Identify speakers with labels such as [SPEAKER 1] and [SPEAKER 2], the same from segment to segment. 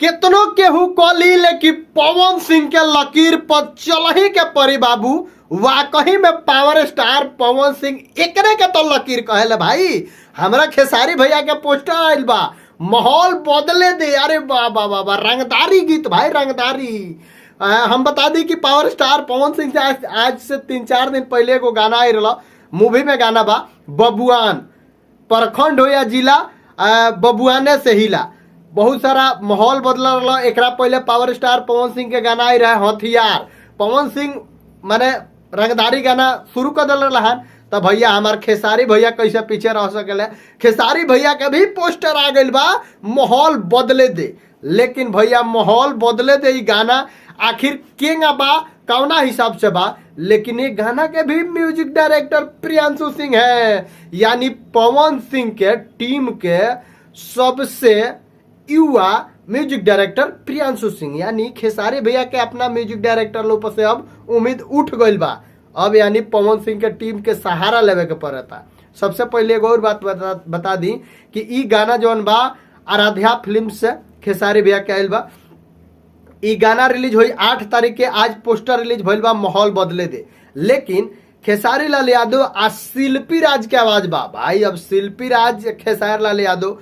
[SPEAKER 1] केतनो केहू कली लेकिन पवन सिंह के लकीर पर चलही के परी बाबू। वाकई में पावर स्टार पवन सिंह एकरे के तो लकीर कहेले भाई। हमरा खेसारी भैया के पोस्टर आइल बा, माहौल बदले दे। अरे वाह वाह वाह वाह, रंगदारी गीत भाई, रंगदारी। हम बता दी कि पावर स्टार पवन सिंह से आज से 3-4 दिन पहले एगो गाना आई रहा, मूवी में गाना बा बबुआन, प्रखंड हो या जिला बबुआने से हिला। बहुत सारा माहौल बदल रहा। एक पहले पावर स्टार पवन सिंह के गाना आई रहा हथियार। पवन सिंह माने रंगदारी गाना शुरू कर दिल रहा। तब भैया हमार खेसारी भैया कैसे पीछे रह सके। खेसारी भैया के भी पोस्टर आ गई बा, माहौल बदले दे। लेकिन भैया माहौल बदले दे गाना आखिर केंगा बा, कौना हिसाब से बा। लेकिन ये गाना के भी म्यूजिक डायरेक्टर प्रियांशु सिंह है, यानी पवन सिंह के टीम के सबसे युवा म्यूजिक डायरेक्टर प्रियांशु सिंह, यानी खेसारी भैया के अपना म्यूजिक डायरेक्टर लोग से अब उम्मीद उठ गई बा। अब यानी पवन सिंह के टीम के सहारा लेवे के पड़ता। सबसे पहले एक और बात बता दी कि ई गाना जौन बा आराध्या फिल्म से खेसारी भैया के आयल बा। ई गाना रिलीज हुई 8 तारीख के। आज पोस्टर रिलीज भइल बा माहौल बदले दे। लेकिन खेसारी लाल यादव आ शिल्पी राज के आवाज बा भाई। अब शिल्पी राज खेसारी लाल यादव।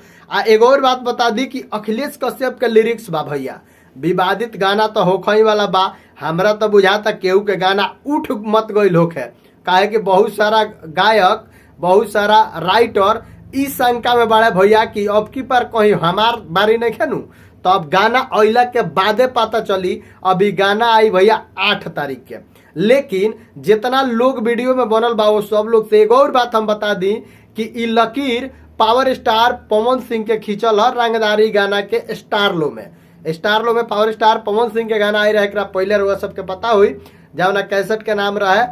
[SPEAKER 1] एक और बात बता दी कि अखिलेश कश्यप के लिरिक्स बा भैया। विवादित गाना तो होखई वाला बा। हमरा तो बुझाता केहू के गाना उठ मत गईल होखे, काहे कि बहुत सारा गायक, बहुत सारा राइटर इस शंका में बड़े भैया कि अब की बार कहीं हमार बारी नहीं खेनू। तो अब गाना अइला के बादे पता चली। अभी गाना आई भैया 8 तारीख के। लेकिन जितना लोग वीडियो में बनल बा वो सब लोग से एक और बात हम बता दी कि ई लकीर पावर स्टार पवन सिंह के खींचल है रंगदारी गाना के स्टार लो में। स्टार लो में पावर स्टार पवन सिंह के गाना आई रहे। पहले रुआ सबके पता हुई जब ना कैसेट के नाम रहे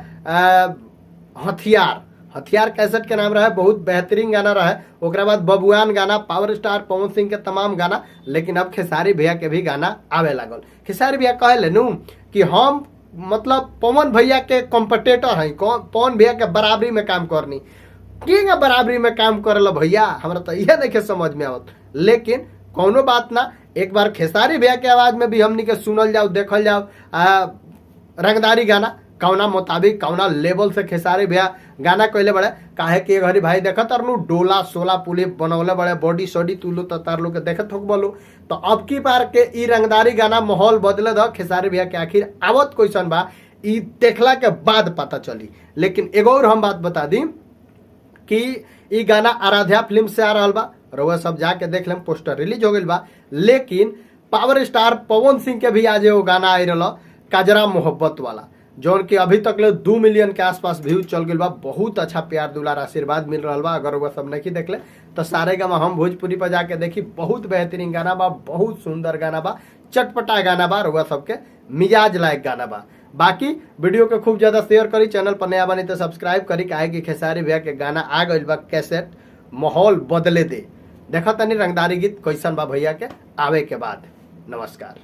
[SPEAKER 1] हथियार। हथियार कैसेट के नाम रहे, बहुत बेहतरीन गाना रहे। ओकरा बाद बबुआन गाना, पावर स्टार पवन सिंह के तमाम गाना। लेकिन अब खेसारी भैया के भी गाना आवे लागल। खेसारी भैया कहे लेनू कि हम मतलब पवन भैया के कॉम्पिटिटर हैं, पवन भैया के बराबरी में काम करनी। किंग बराबरी में काम करल भैया, हमरा तो यह नहीं समझ में आवत। लेकिन कोनो बात ना, एक बार खेसारी भैया के आवाज में भी हमनी के सुनल जाओ, देखल जाओ रंगदारी गाना कौना मुताबिक, कौना लेवल से खेसारी भैया गाना कहले बड़े। काहे कि घरी भाई देखत तरलू डोला सोला पुली बनौले बड़े, बॉडी सॉडी तुलू तो तारलू के देखत होक बोलू। तो अब की बार के ई रंगदारी गाना माहौल बदले द खेसारी भैया के आखिर आवत क्वेश्चन बा, ई देखला के बाद पता चली। लेकिन एगो और हम बात बता दी कि ई गाना आराध्या फिल्म से आ रहा बा। रउआ सब जाके देख लें, पोस्टर रिलीज हो गई बा। लेकिन पावर स्टार पवन सिंह के भी आज एगो गाना आई रहा काजरा मोहब्बत वाला, जौन की अभी तक ले 2 मिलियन के आसपास व्यूज चल गई बा। बहुत अच्छा प्यार दुलार आशीर्वाद मिल रहा बा। अगर वह सब नहीं देख ले तो सारे गामा हम भोजपुरी पर जाके देखी। बहुत बेहतरीन गाना बा, बहुत सुंदर गाना बा, चटपटा गाना बा, रउआ सबके मिजाज लायक गाना बा। बाकी वीडियो के खूब ज्यादा शेयर करी, चैनल पर नया बनी तो सब्सक्राइब करी। काहे कि खेसारी भैया के गाना आ गई बा कैसेट माहौल बदले दे। देखा तनी रंगदारी गीत कैसन बा भैया के आवे के बाद। नमस्कार।